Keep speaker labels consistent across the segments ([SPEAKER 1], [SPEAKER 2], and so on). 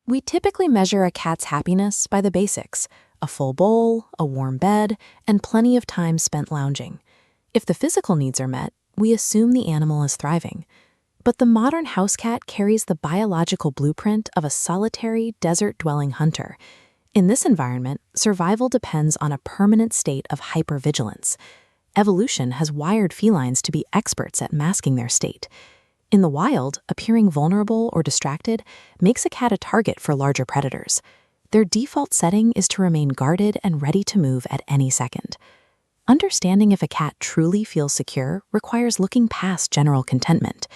[SPEAKER 1] We typically measure a cat's happiness by the basics: a full bowl, a warm bed, and plenty of time spent lounging. If the physical needs are met, we assume the animal is thriving. But the modern house cat carries the biological blueprint of a solitary, desert-dwelling hunter. In this environment, survival depends on a permanent state of hypervigilance. Evolution has wired felines to be experts at masking their state. In the wild, appearing vulnerable or distracted makes a cat a target for larger predators. Their default setting is to remain guarded and ready to move at any second. Understanding if a cat truly feels secure requires looking past general contentment.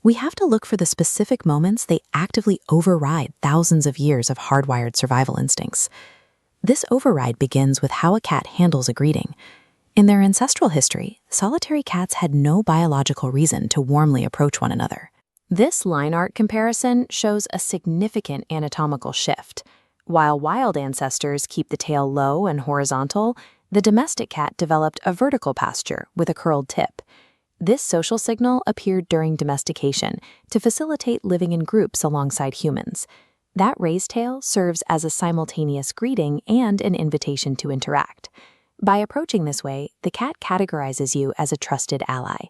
[SPEAKER 1] We have to look for the specific moments they actively override thousands of years of hardwired survival instincts. This override begins with how a cat handles a greeting. In their ancestral history, solitary cats had no biological reason to warmly approach one another. This line art comparison shows a significant anatomical shift. While wild ancestors keep the tail low and horizontal, the domestic cat developed a vertical posture with a curled tip. This social signal appeared during domestication to facilitate living in groups alongside humans. That raised tail serves as a simultaneous greeting and an invitation to interact. By approaching this way, the cat categorizes you as a trusted ally.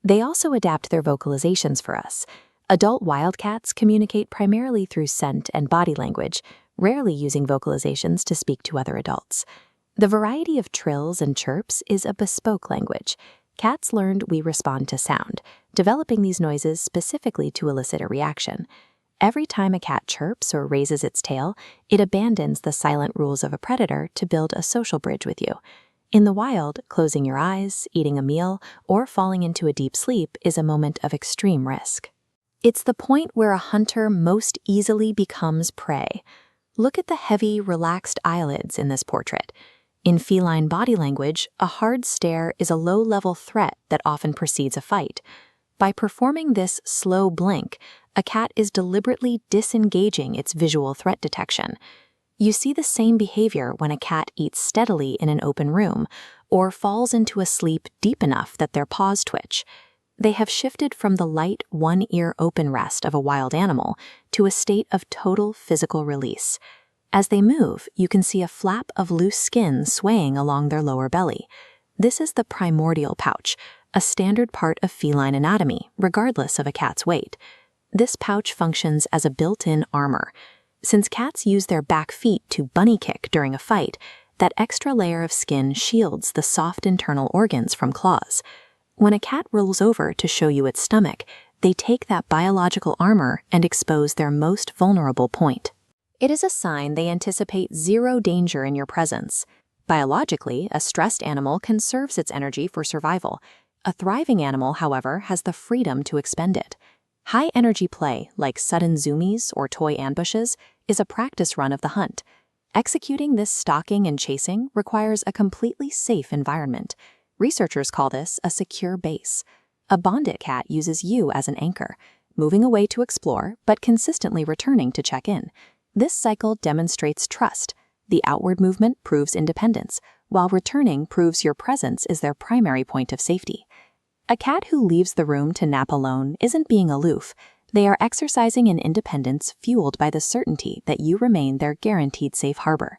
[SPEAKER 1] They also adapt their vocalizations for us. Adult wildcats communicate primarily through scent and body language, rarely using vocalizations to speak to other adults. The variety of trills and chirps is a bespoke language. Cats learned we respond to sound, developing these noises specifically to elicit a reaction. Every time a cat chirps or raises its tail, it abandons the silent rules of a predator to build a social bridge with you. In the wild, closing your eyes, eating a meal, or falling into a deep sleep is a moment of extreme risk. It's the point where a hunter most easily becomes prey. Look at the heavy, relaxed eyelids in this portrait. In feline body language, a hard stare is a low-level threat that often precedes a fight. By performing this slow blink, a cat is deliberately disengaging its visual threat detection. You see the same behavior when a cat eats steadily in an open room or falls into a sleep deep enough that their paws twitch. They have shifted from the light one-ear open rest of a wild animal to a state of total physical release. As they move, you can see a flap of loose skin swaying along their lower belly. This is the primordial pouch, a standard part of feline anatomy, regardless of a cat's weight. This pouch functions as a built-in armor. Since cats use their back feet to bunny kick during a fight, that extra layer of skin shields the soft internal organs from claws. When a cat rolls over to show you its stomach, they take that biological armor and expose their most vulnerable point. It is a sign they anticipate zero danger in your presence. Biologically, a stressed animal conserves its energy for survival. A thriving animal, however, has the freedom to expend it. High-energy play, like sudden zoomies or toy ambushes, is a practice run of the hunt. Executing this stalking and chasing requires a completely safe environment. Researchers call this a secure base. A bonded cat uses you as an anchor, moving away to explore but consistently returning to check in. This cycle demonstrates trust. The outward movement proves independence, while returning proves your presence is their primary point of safety. A cat who leaves the room to nap alone isn't being aloof. They are exercising an independence fueled by the certainty that you remain their guaranteed safe harbor.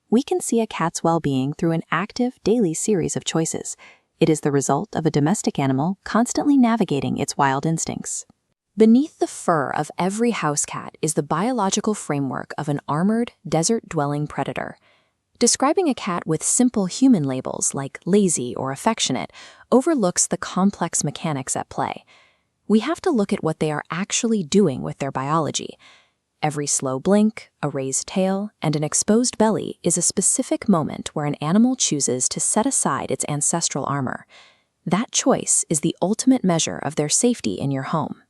[SPEAKER 1] We can see a cat's well-being through an active daily series of choices. It is the result of a domestic animal constantly navigating its wild instincts. Beneath the fur of every house cat is the biological framework of an armored, desert-dwelling predator. Describing a cat with simple human labels like lazy or affectionate overlooks the complex mechanics at play. We have to look at what they are actually doing with their biology. Every slow blink, a raised tail, and an exposed belly is a specific moment where an animal chooses to set aside its ancestral armor. That choice is the ultimate measure of their safety in your home.